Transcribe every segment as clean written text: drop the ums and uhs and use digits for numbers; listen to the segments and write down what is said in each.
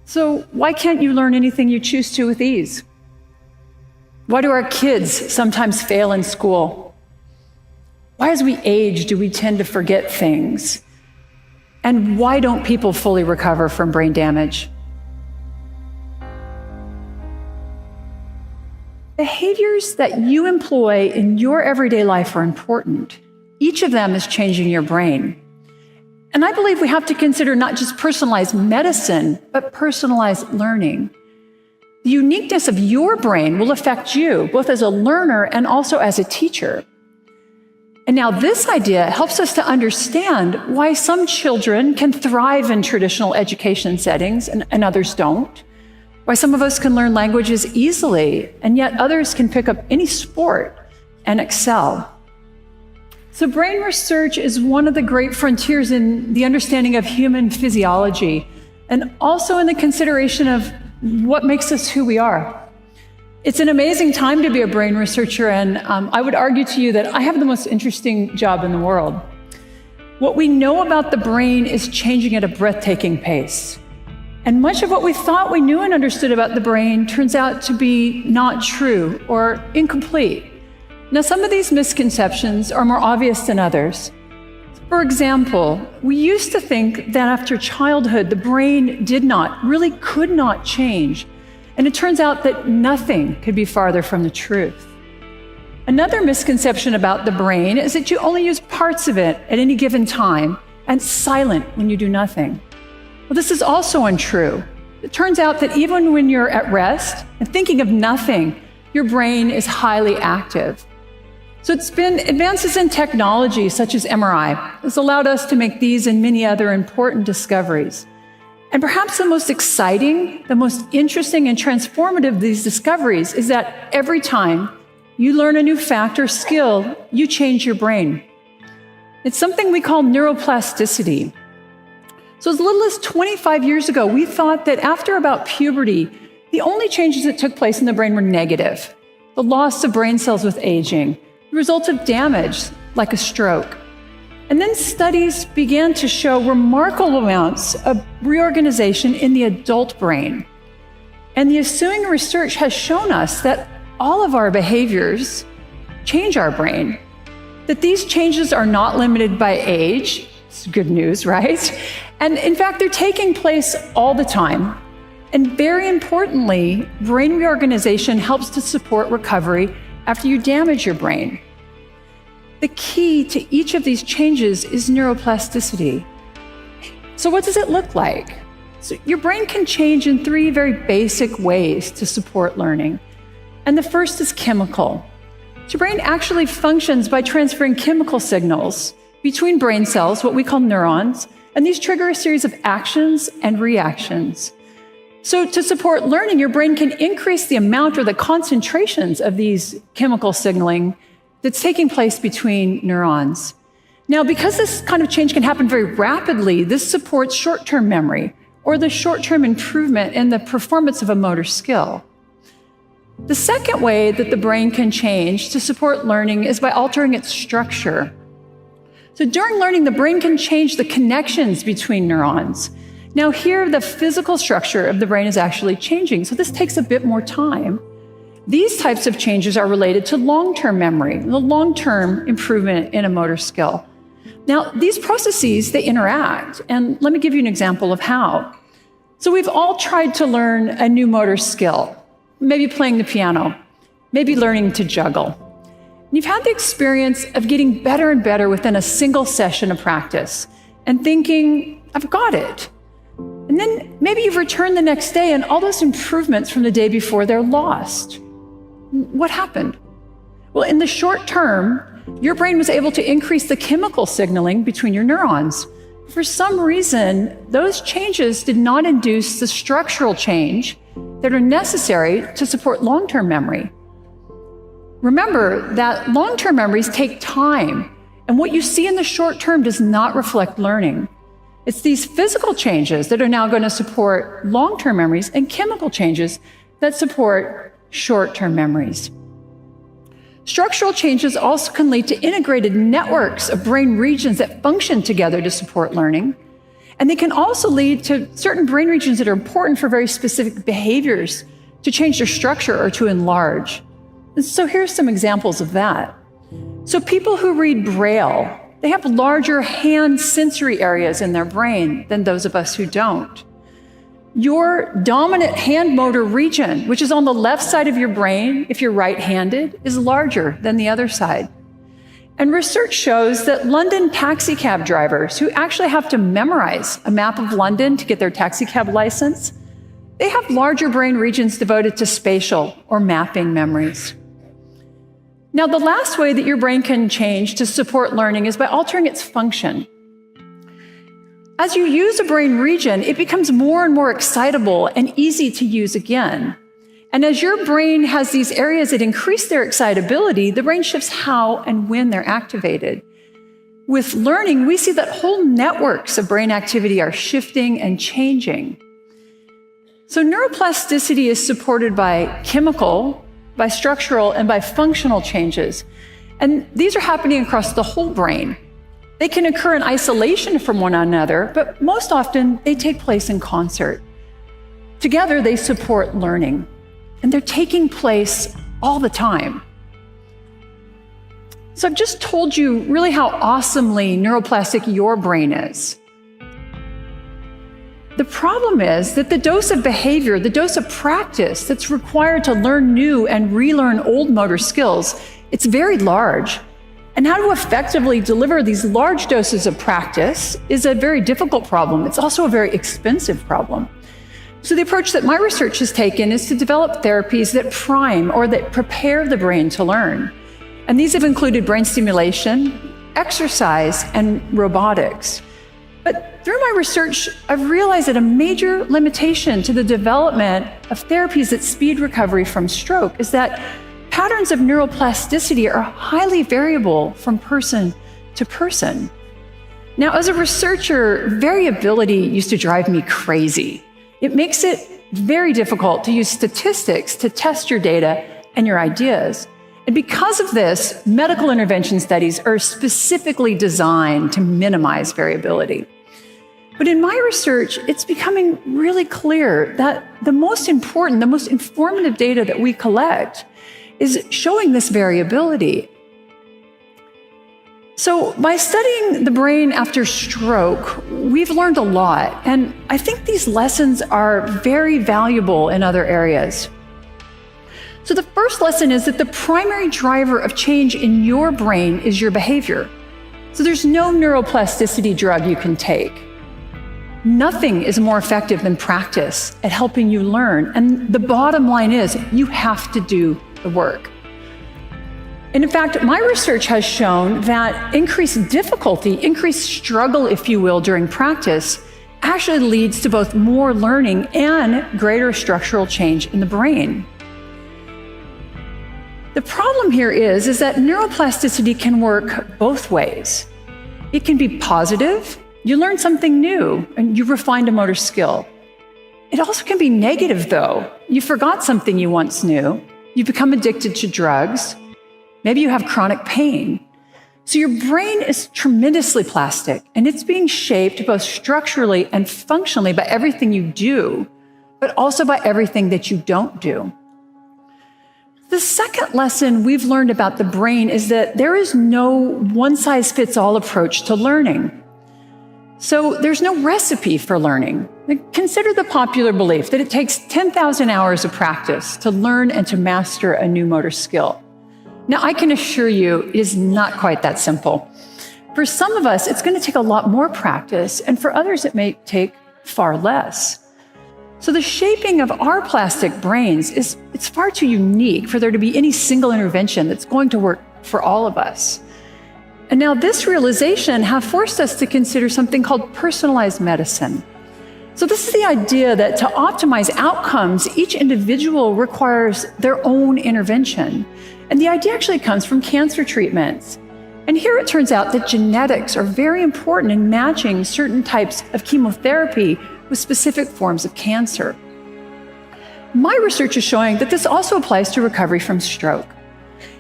So why can't you learn anything you choose to with ease? Why do our kids sometimes fail in school? Why, as we age, do we tend to forget things? And why don't people fully recover from brain damage? Behaviors that you employ in your everyday life are important. Each of them is changing your brain. And I believe we have to consider not just personalized medicine, but personalized learning. The uniqueness of your brain will affect you, both as a learner and also as a teacher. And now this idea helps us to understand why some children can thrive in traditional education settings and others don't. Why some of us can learn languages easily, and yet others can pick up any sport and excel. So brain research is one of the great frontiers in the understanding of human physiology, and also in the consideration of what makes us who we are. It's an amazing time to be a brain researcher, and I would argue to you that I have the most interesting job in the world. What we know about the brain is changing at a breathtaking pace. And much of what we thought we knew and understood about the brain turns out to be not true or incomplete. Now, some of these misconceptions are more obvious than others. For example, we used to think that after childhood, the brain really could not change. And it turns out that nothing could be farther from the truth. Another misconception about the brain is that you only use parts of it at any given time and it's silent when you do nothing. Well, this is also untrue. It turns out that even when you're at rest and thinking of nothing, your brain is highly active. So it's been advances in technology such as MRI has allowed us to make these and many other important discoveries. And perhaps the most exciting, the most interesting and transformative of these discoveries is that every time you learn a new fact or skill, you change your brain. It's something we call neuroplasticity. So as little as 25 years ago, we thought that after about puberty, the only changes that took place in the brain were negative. The loss of brain cells with aging, the result of damage like a stroke. And then studies began to show remarkable amounts of reorganization in the adult brain. And the ensuing research has shown us that all of our behaviors change our brain, that these changes are not limited by age. It's good news, right? And in fact, they're taking place all the time. And very importantly, brain reorganization helps to support recovery after you damage your brain. The key to each of these changes is neuroplasticity. So what does it look like? So your brain can change in three very basic ways to support learning. And the first is chemical. So your brain actually functions by transferring chemical signals between brain cells, what we call neurons, and these trigger a series of actions and reactions. So to support learning, your brain can increase the amount or the concentrations of these chemical signaling that's taking place between neurons. Now, because this kind of change can happen very rapidly, this supports short-term memory or the short-term improvement in the performance of a motor skill. The second way that the brain can change to support learning is by altering its structure. So during learning, the brain can change the connections between neurons. Now here, the physical structure of the brain is actually changing, so this takes a bit more time. These types of changes are related to long-term memory, the long-term improvement in a motor skill. Now, these processes, they interact, and let me give you an example of how. So we've all tried to learn a new motor skill, maybe playing the piano, maybe learning to juggle. You've had the experience of getting better and better within a single session of practice and thinking, I've got it. And then maybe you've returned the next day and all those improvements from the day before, they're lost. What happened? Well, in the short term, your brain was able to increase the chemical signaling between your neurons. For some reason, those changes did not induce the structural change that are necessary to support long-term memory. Remember that long-term memories take time, and what you see in the short term does not reflect learning. It's these physical changes that are now going to support long-term memories and chemical changes that support short-term memories. Structural changes also can lead to integrated networks of brain regions that function together to support learning. And they can also lead to certain brain regions that are important for very specific behaviors to change their structure or to enlarge. And so here's some examples of that. So people who read Braille, they have larger hand sensory areas in their brain than those of us who don't. Your dominant hand motor region, which is on the left side of your brain if you're right-handed, is larger than the other side. And research shows that London taxi cab drivers who actually have to memorize a map of London to get their taxi cab license, they have larger brain regions devoted to spatial or mapping memories. Now, the last way that your brain can change to support learning is by altering its function. As you use a brain region, it becomes more and more excitable and easy to use again. And as your brain has these areas that increase their excitability, the brain shifts how and when they're activated. With learning, we see that whole networks of brain activity are shifting and changing. So neuroplasticity is supported by chemical, by structural, and by functional changes. And these are happening across the whole brain. They can occur in isolation from one another, but most often they take place in concert. Together, they support learning, and they're taking place all the time. So I've just told you really how awesomely neuroplastic your brain is. The problem is that the dose of behavior, the dose of practice that's required to learn new and relearn old motor skills, it's very large. And how to effectively deliver these large doses of practice is a very difficult problem. It's also a very expensive problem. So the approach that my research has taken is to develop therapies that prime or that prepare the brain to learn. And these have included brain stimulation, exercise, and robotics. But through my research, I've realized that a major limitation to the development of therapies that speed recovery from stroke is that patterns of neuroplasticity are highly variable from person to person. Now, as a researcher, variability used to drive me crazy. It makes it very difficult to use statistics to test your data and your ideas. And because of this, medical intervention studies are specifically designed to minimize variability. But in my research, it's becoming really clear that the most important, the most informative data that we collect is showing this variability. So by studying the brain after stroke, we've learned a lot, and I think these lessons are very valuable in other areas. So the first lesson is that the primary driver of change in your brain is your behavior. So there's no neuroplasticity drug you can take. Nothing is more effective than practice at helping you learn, and the bottom line is you have to do the work. And in fact, my research has shown that increased difficulty, increased struggle, if you will, during practice actually leads to both more learning and greater structural change in the brain. The problem here is that neuroplasticity can work both ways. It can be positive. You learn something new and you refined a motor skill. It also can be negative, though. You forgot something you once knew. You become addicted to drugs. Maybe you have chronic pain. So your brain is tremendously plastic, and it's being shaped both structurally and functionally by everything you do, but also by everything that you don't do. The second lesson we've learned about the brain is that there is no one-size-fits-all approach to learning. So there's no recipe for learning. Consider the popular belief that it takes 10,000 hours of practice to learn and to master a new motor skill. Now, I can assure you it is not quite that simple. For some of us, it's going to take a lot more practice, and for others, it may take far less. So the shaping of our plastic brains it's far too unique for there to be any single intervention that's going to work for all of us. And now this realization has forced us to consider something called personalized medicine. So this is the idea that to optimize outcomes, each individual requires their own intervention. And the idea actually comes from cancer treatments. And here it turns out that genetics are very important in matching certain types of chemotherapy with specific forms of cancer. My research is showing that this also applies to recovery from stroke.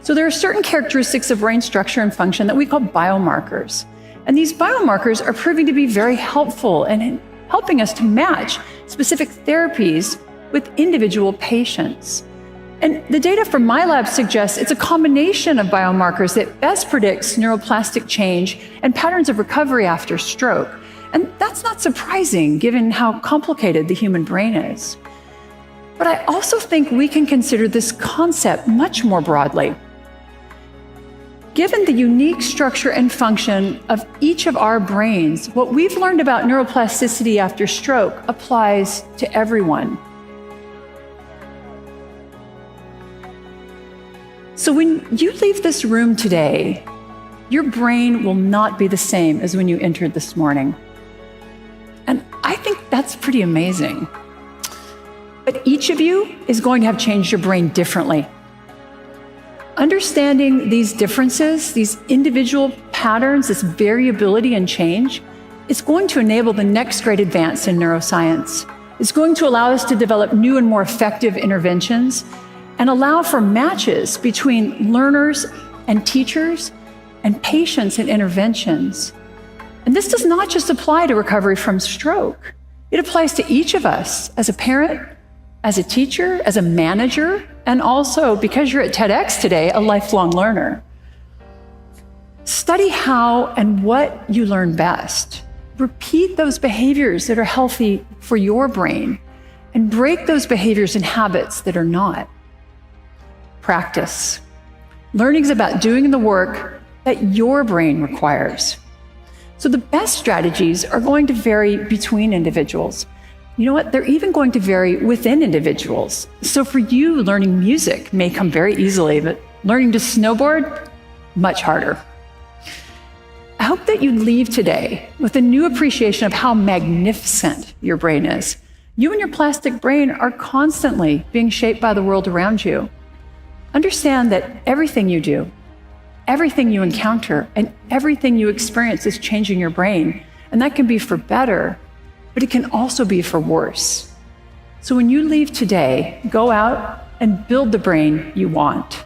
So there are certain characteristics of brain structure and function that we call biomarkers. And these biomarkers are proving to be very helpful in helping us to match specific therapies with individual patients. And the data from my lab suggests it's a combination of biomarkers that best predicts neuroplastic change and patterns of recovery after stroke. And that's not surprising given how complicated the human brain is. But I also think we can consider this concept much more broadly. Given the unique structure and function of each of our brains, what we've learned about neuroplasticity after stroke applies to everyone. So when you leave this room today, your brain will not be the same as when you entered this morning. And I think that's pretty amazing. But each of you is going to have changed your brain differently. Understanding these differences, these individual patterns, this variability and change, is going to enable the next great advance in neuroscience. It's going to allow us to develop new and more effective interventions and allow for matches between learners and teachers and patients and interventions. And this does not just apply to recovery from stroke. It applies to each of us as a parent, as a teacher, as a manager, and also, because you're at TEDx today, a lifelong learner. Study how and what you learn best. Repeat those behaviors that are healthy for your brain and break those behaviors and habits that are not. Practice. Learning is about doing the work that your brain requires. So the best strategies are going to vary between individuals. You know what? They're even going to vary within individuals. So for you, learning music may come very easily, but learning to snowboard, much harder. I hope that you leave today with a new appreciation of how magnificent your brain is. You and your plastic brain are constantly being shaped by the world around you. Understand that everything you do, everything you encounter, and everything you experience is changing your brain. And that can be for better, but it can also be for worse. So when you leave today, go out and build the brain you want.